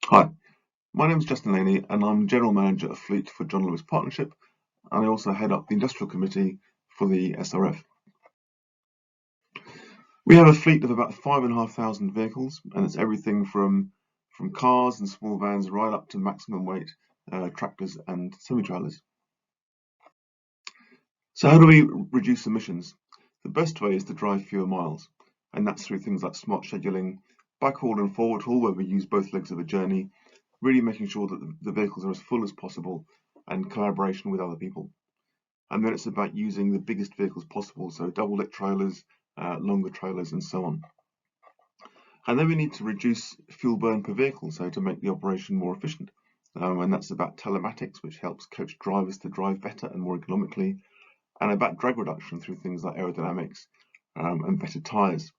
Hi, my name is Justin Laney and I'm General Manager of Fleet for John Lewis Partnership, and I also head up the Industrial Committee for the SRF. We have a fleet of about 5,500 vehicles, and it's everything from cars and small vans right up to maximum weight tractors and semi-trailers. So how do we reduce emissions? The best way is to drive fewer miles, and that's through things like smart scheduling, backhaul and forward haul, where we use both legs of a journey, really making sure that the vehicles are as full as possible, and collaboration with other people. And then it's about using the biggest vehicles possible, so double deck trailers, longer trailers, and so on. And then we need to reduce fuel burn per vehicle, so to make the operation more efficient. And that's about telematics, which helps coach drivers to drive better and more economically, and about drag reduction through things like aerodynamics and better tyres.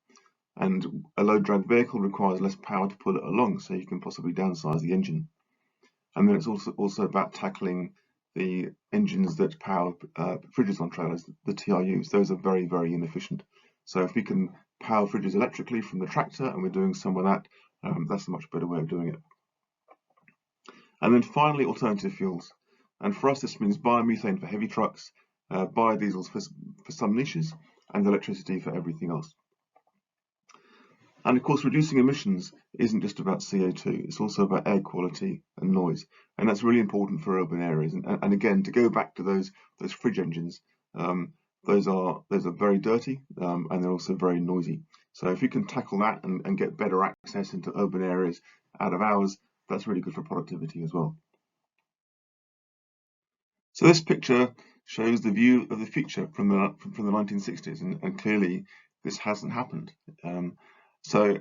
And a low drag vehicle requires less power to pull it along, so you can possibly downsize the engine. And then it's also about tackling the engines that power fridges on trailers, the TRUs. Those are very, very inefficient. So if we can power fridges electrically from the tractor, and we're doing some of that, that's a much better way of doing it. And then finally, alternative fuels. And for us, this means biomethane for heavy trucks, biodiesels for some niches, and electricity for everything else. And of course, reducing emissions isn't just about CO2, it's also about air quality and noise. And that's really important for urban areas. And again, to go back to those fridge engines, those are very dirty and they're also very noisy. So if you can tackle that and get better access into urban areas out of hours, that's really good for productivity as well. So this picture shows the view of the future from the 1960s, and clearly this hasn't happened. So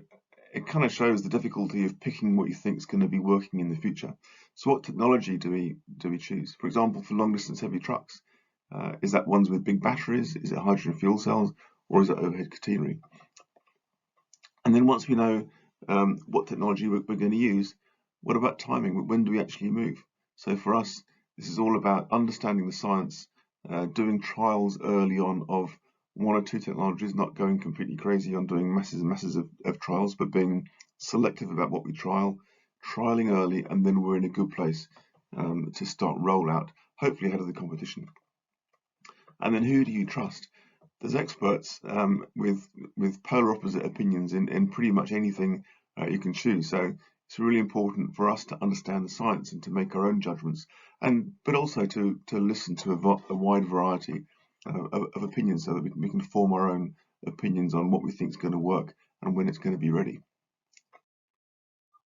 it kind of shows the difficulty of picking what you think is going to be working in the future. So what technology do we choose? For example, for long distance heavy trucks, is that ones with big batteries? Is it hydrogen fuel cells, or is it overhead catenary? And then once we know what technology we're going to use, what about timing? When do we actually move? So for us, this is all about understanding the science, doing trials early on of one or two technologies, not going completely crazy on doing masses and masses of trials, but being selective about what we trialing early, and then we're in a good place to start rollout, hopefully ahead of the competition. And then who do you trust? There's experts with polar opposite opinions in pretty much anything you can choose. So it's really important for us to understand the science and to make our own judgments, but also to listen to a wide variety of opinions, so that we can form our own opinions on what we think is going to work and when it's going to be ready.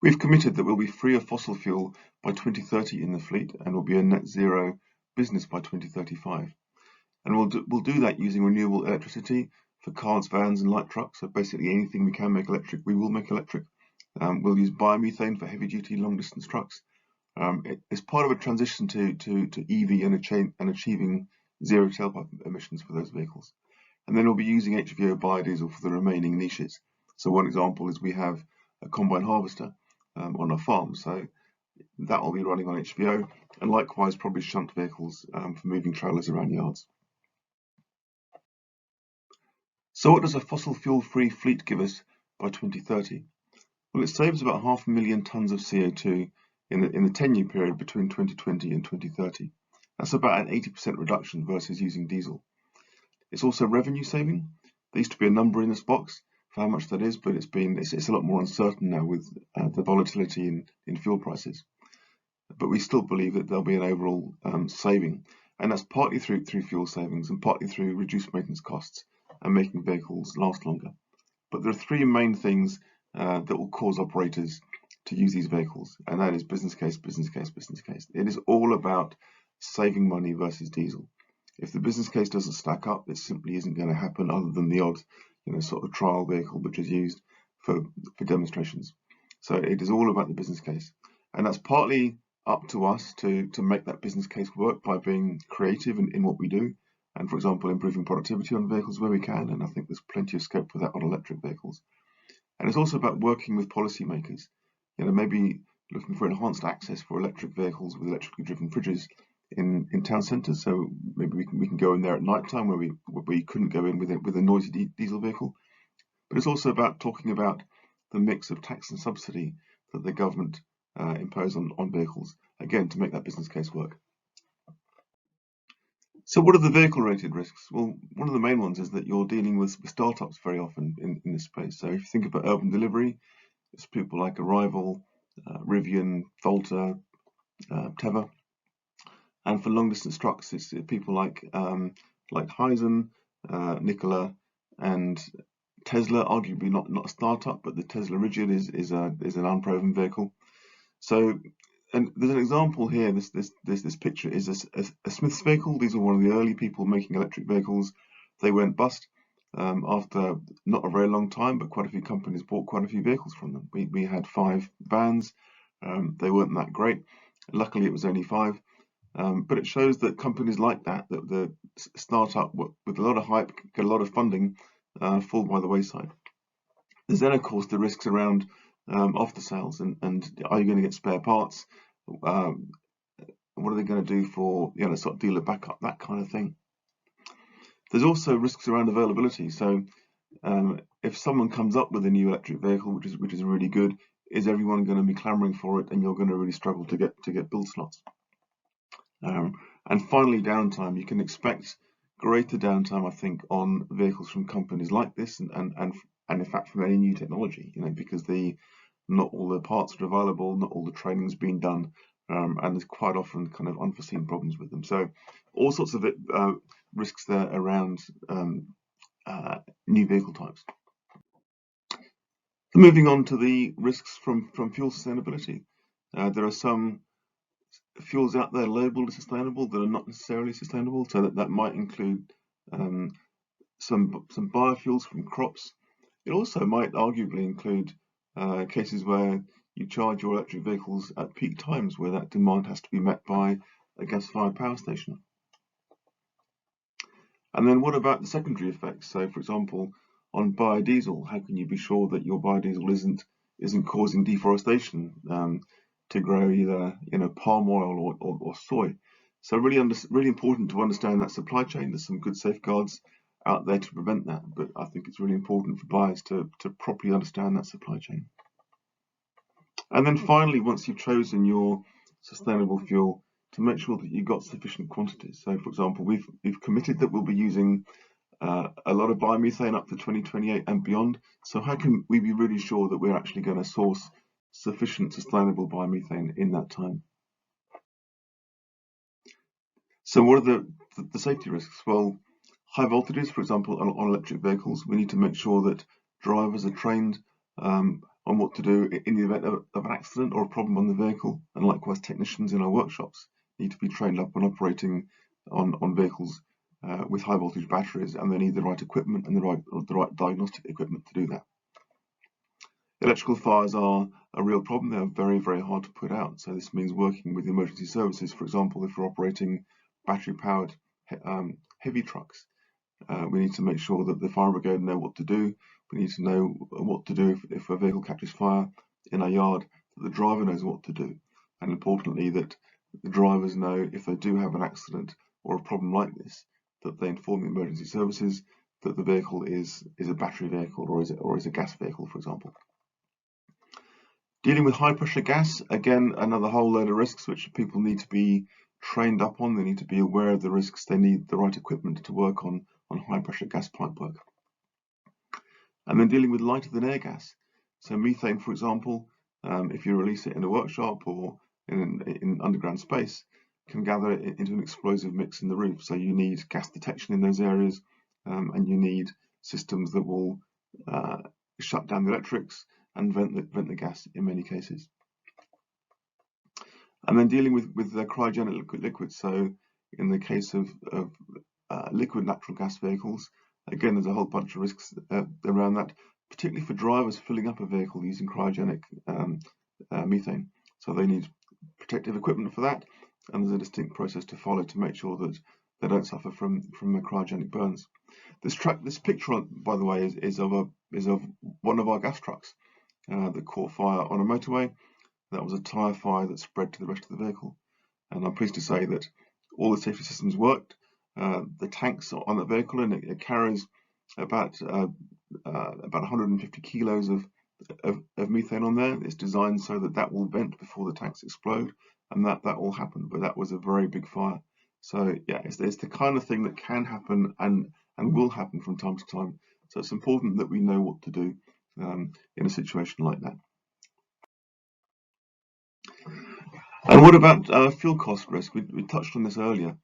We've committed that we'll be free of fossil fuel by 2030 in the fleet, and we'll be a net zero business by 2035. And we'll do that using renewable electricity for cars, vans, and light trucks. So basically anything we can make electric, we will make electric. We'll use biomethane for heavy-duty, long-distance trucks. It's part of a transition to EV and achieving zero tailpipe emissions for those vehicles. And then we'll be using HVO biodiesel for the remaining niches. So one example is we have a combine harvester on our farm. So that will be running on HVO, and likewise probably shunt vehicles for moving trailers around yards. So what does a fossil fuel-free fleet give us by 2030? Well, it saves about 500,000 tonnes of CO2 in the 10-year period between 2020 and 2030. That's about an 80% reduction versus using diesel. It's also revenue saving. There used to be a number in this box for how much that is, but it's a lot more uncertain now with the volatility in fuel prices. But we still believe that there'll be an overall saving, and that's partly through fuel savings and partly through reduced maintenance costs and making vehicles last longer. But there are three main things that will cause operators to use these vehicles, and that is business case, business case, business case. It is all about saving money versus diesel. If the business case doesn't stack up, it simply isn't going to happen, other than the odd, sort of trial vehicle which is used for demonstrations. So it is all about the business case, and that's partly up to us to make that business case work by being creative in what we do, and for example improving productivity on vehicles where we can, and I think there's plenty of scope for that on electric vehicles. And it's also about working with policymakers, maybe looking for enhanced access for electric vehicles with electrically driven fridges in town centres. So maybe we can go in there at night time where we couldn't go in with a noisy diesel vehicle. But it's also about talking about the mix of tax and subsidy that the government impose on vehicles, again, to make that business case work. So what are the vehicle-related risks? Well, one of the main ones is that you're dealing with startups very often in this space. So if you think about urban delivery, it's people like Arrival, Rivian, Volta, Teva. And for long-distance trucks, it's people like Hyzon, Nikola, and Tesla. Arguably not a startup, but the Tesla Rigid is an unproven vehicle. So, and there's an example here. This picture is a Smith's vehicle. These are one of the early people making electric vehicles. They went bust after not a very long time, but quite a few companies bought quite a few vehicles from them. We had 5 vans. They weren't that great. Luckily, it was only 5. But it shows that companies like that the startup with a lot of hype, get a lot of funding, fall by the wayside. There's then, of course, the risks around after sales and are you going to get spare parts? What are they going to do for sort of dealer backup, that kind of thing. There's also risks around availability. So if someone comes up with a new electric vehicle, which is really good, is everyone going to be clamoring for it, and you're going to really struggle to get build slots? And finally, downtime. You can expect greater downtime, I think, on vehicles from companies like this, and in fact from any new technology, because not all the parts are available, not all the training's been done, and there's quite often kind of unforeseen problems with them. So all sorts of risks there around new vehicle types. So moving on to the risks from fuel sustainability. There are some fuels out there labelled as sustainable that are not necessarily sustainable, so that might include some biofuels from crops. It also might arguably include cases where you charge your electric vehicles at peak times, where that demand has to be met by a gas-fired power station. And then what about the secondary effects? So, for example, on biodiesel, how can you be sure that your biodiesel isn't causing deforestation to grow either palm oil or soy? So really important to understand that supply chain. There's some good safeguards out there to prevent that, but I think it's really important for buyers to properly understand that supply chain. And then finally, once you've chosen your sustainable fuel, to make sure that you've got sufficient quantities. So, for example, we've committed that we'll be using a lot of biomethane up to 2028 and beyond. So how can we be really sure that we're actually going to source sufficient sustainable biomethane in that time? So what are the safety risks? Well, high voltages, for example, on electric vehicles, we need to make sure that drivers are trained on what to do in the event of an accident or a problem on the vehicle, and likewise technicians in our workshops need to be trained up on operating on vehicles with high voltage batteries, and they need the right equipment and the right diagnostic equipment to do that. Electrical fires are a real problem. They are very, very hard to put out. So this means working with emergency services. For example, if we're operating battery-powered heavy trucks, we need to make sure that the fire brigade know what to do. We need to know what to do if a vehicle catches fire in our yard, that the driver knows what to do. And importantly, that the drivers know if they do have an accident or a problem like this, that they inform the emergency services that the vehicle is a battery vehicle or is a gas vehicle, for example. Dealing with high pressure gas, again, another whole load of risks which people need to be trained up on. They need to be aware of the risks. They need the right equipment to work on high pressure gas pipe work. And then dealing with lighter than air gas. So methane, for example, if you release it in a workshop or in underground space, can gather it into an explosive mix in the roof. So you need gas detection in those areas, and you need systems that will shut down the electrics and vent the gas in many cases. And then dealing with cryogenic liquids. So in the case of liquid natural gas vehicles, again, there's a whole bunch of risks around that, particularly for drivers filling up a vehicle using cryogenic methane. So they need protective equipment for that, and there's a distinct process to follow to make sure that they don't suffer from the cryogenic burns. This picture, by the way, is of one of our gas trucks that caught fire on a motorway. That was a tyre fire that spread to the rest of the vehicle, and I'm pleased to say that all the safety systems worked. The tanks on the vehicle, and it carries about 150 kilos of of methane on there. It's designed so that that will vent before the tanks explode, and that will happen. But that was a very big fire. So yeah, it's the kind of thing that can happen and will happen from time to time. So it's important that we know what to do in a situation like that. And what about fuel cost risk? We touched on this earlier.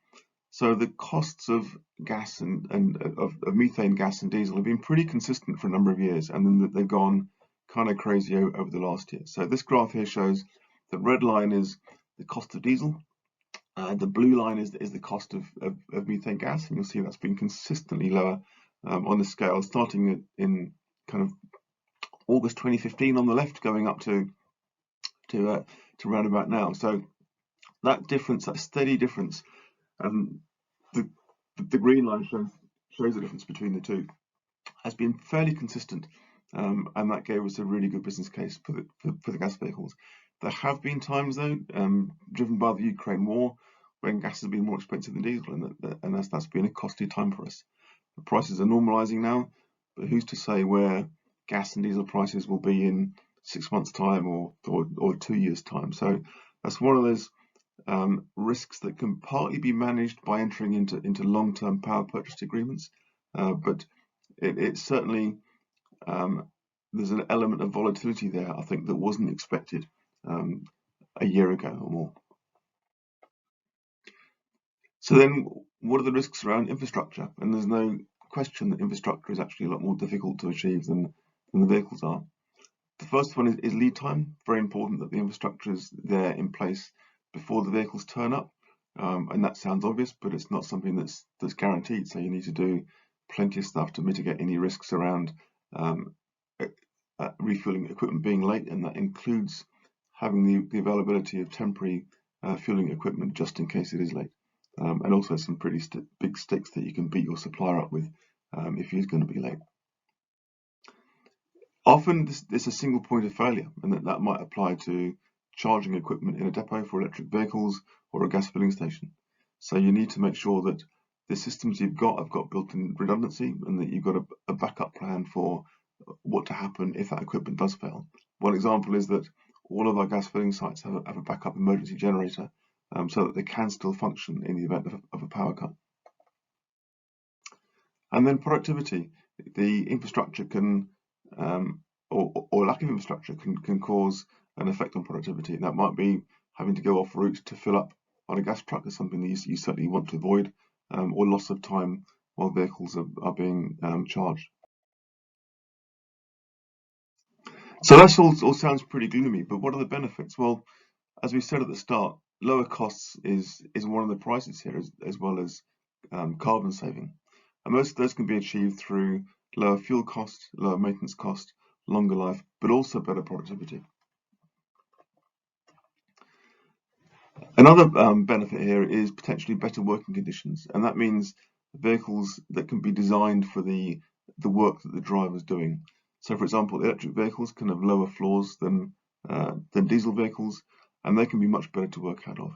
So the costs of gas and of methane gas and diesel have been pretty consistent for a number of years, and then they've gone kind of crazy over the last year. So this graph here shows the red line is the cost of diesel, the blue line is the cost of methane gas, and you'll see that's been consistently lower on the scale, starting in kind of August 2015 on the left, going up to around about now. So that difference, that steady difference, the green line shows the difference between the two, has been fairly consistent, and that gave us a really good business case for the gas vehicles. There have been times though, driven by the Ukraine war, when gas has been more expensive than diesel, and that's been a costly time for us. The prices are normalising now, but who's to say where gas and diesel prices will be in 6 months' time or 2 years' time? So that's one of those risks that can partly be managed by entering into long-term power purchase agreements, but it certainly there's an element of volatility there, I think, that wasn't expected a year ago or more. So then, what are the risks around infrastructure? And there's no question that infrastructure is actually a lot more difficult to achieve than the vehicles are. The first one is lead time. Very important that the infrastructure is there in place before the vehicles turn up, and that sounds obvious, but it's not something that's guaranteed. So you need to do plenty of stuff to mitigate any risks around refueling equipment being late, and that includes having the availability of temporary fueling equipment just in case it is late, and also some pretty big sticks that you can beat your supplier up with if he's going to be late. Often it's a single point of failure, and that might apply to charging equipment in a depot for electric vehicles or a gas filling station. So you need to make sure that the systems you've got have got built-in redundancy, and that you've got a backup plan for what to happen if that equipment does fail. One example is that all of our gas filling sites have a backup emergency generator, so that they can still function in the event of a power cut. And then productivity. The infrastructure can or lack of infrastructure can cause an effect on productivity. That might be having to go off route to fill up on a gas truck is something that you certainly want to avoid, or loss of time while vehicles are being charged. So that all sounds pretty gloomy, but what are the benefits? Well, as we said at the start, lower costs is one of the prices here, as well as carbon saving. And most of those can be achieved through lower fuel cost, lower maintenance cost, longer life, but also better productivity. Another benefit here is potentially better working conditions, and that means vehicles that can be designed for the work that the driver's doing. So, for example, electric vehicles can have lower floors than diesel vehicles, and they can be much better to work out of.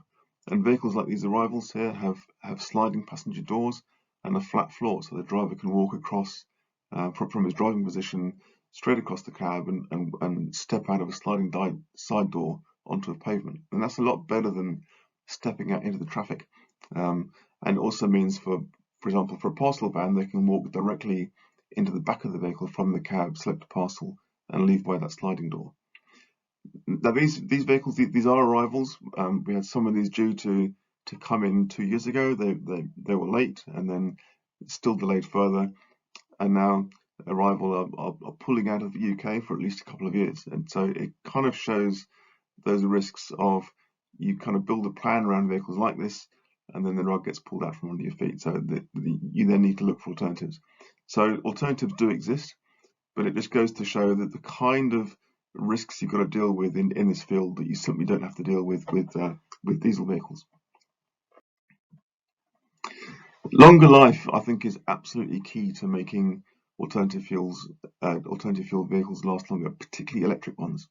And vehicles like these arrivals here have sliding passenger doors and a flat floor, so the driver can walk across from his driving position straight across the cab and step out of a sliding side door onto a pavement. And that's a lot better than stepping out into the traffic. And it also means, for example, for a parcel van, they can walk directly into the back of the vehicle from the cab, select a parcel, and leave by that sliding door. Now these vehicles, these are arrivals. We had some of these due to come in 2 years ago. They were late, and then still delayed further, and now Arrival are pulling out of the UK for at least a couple of years. And so it kind of shows those risks of you kind of build a plan around vehicles like this, and then the rug gets pulled out from under your feet. So you then need to look for alternatives. So alternatives do exist, but it just goes to show that the kind of risks you've got to deal with in this field that you simply don't have to deal with diesel vehicles. Longer life, I think, is absolutely key to making alternative fuel vehicles last longer, particularly electric ones.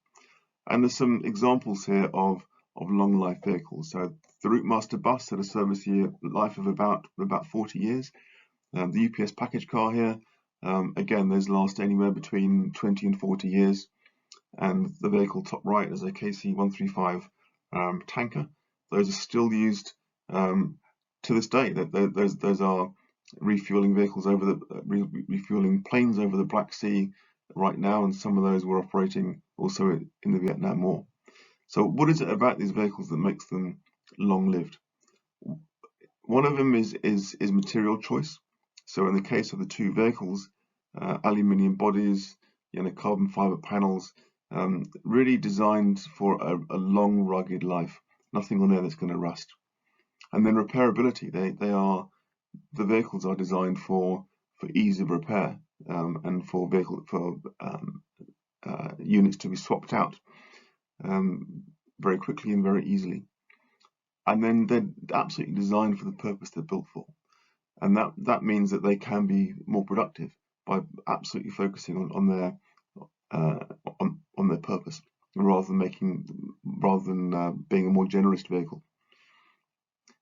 And there's some examples here of long life vehicles. So the Routemaster bus had a service life of about 40 years. The UPS package car here, again, those last anywhere between 20 and 40 years. and the vehicle top right is a KC-135 tanker. Those are still used to this day. Those are refueling vehicles over the refueling planes over the Black Sea right now, and some of those were operating also in the Vietnam War. So what is it about these vehicles that makes them long-lived? One of them is material choice. So in the case of the two vehicles, aluminium bodies, carbon fiber panels, really designed for a long, rugged life. Nothing on there that's going to rust. And then repairability. The vehicles are designed for ease of repair, and for units to be swapped out very quickly and very easily. And then they're absolutely designed for the purpose they're built for. And that means that they can be more productive by absolutely focusing on their purpose, rather than being a more generalist vehicle.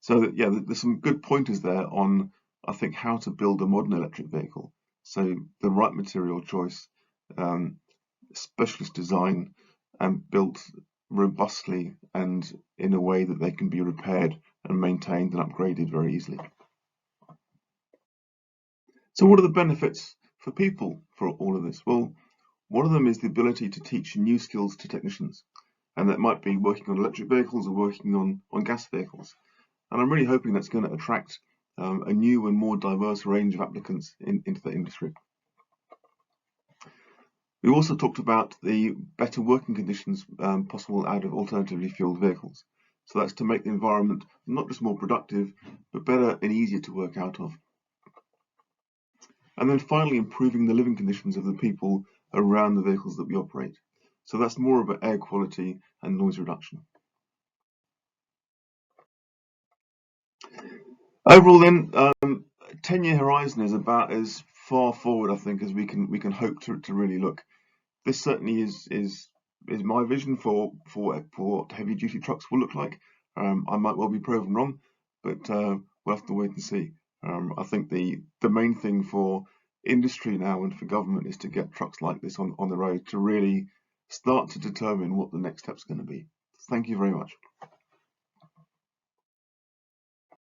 So that, yeah, there's some good pointers there on, I think, how to build a modern electric vehicle. So the right material choice, specialist design, and built robustly and in a way that they can be repaired and maintained and upgraded very easily. So what are the benefits for people for all of this? Well, one of them is the ability to teach new skills to technicians, and that might be working on electric vehicles or working on gas vehicles. And I'm really hoping that's going to attract a new and more diverse range of applicants into the industry. We also talked about the better working conditions possible out of alternatively fueled vehicles. So that's to make the environment not just more productive, but better and easier to work out of. And then finally, improving the living conditions of the people around the vehicles that we operate. So that's more about air quality and noise reduction. Overall then, 10-year horizon is about as far forward, I think, as we can hope to really look. This certainly is my vision for what heavy duty trucks will look like. I might well be proven wrong, but we'll have to wait and see. I think the main thing for industry now and for government is to get trucks like this on the road to really start to determine what the next step's going to be. Thank you very much.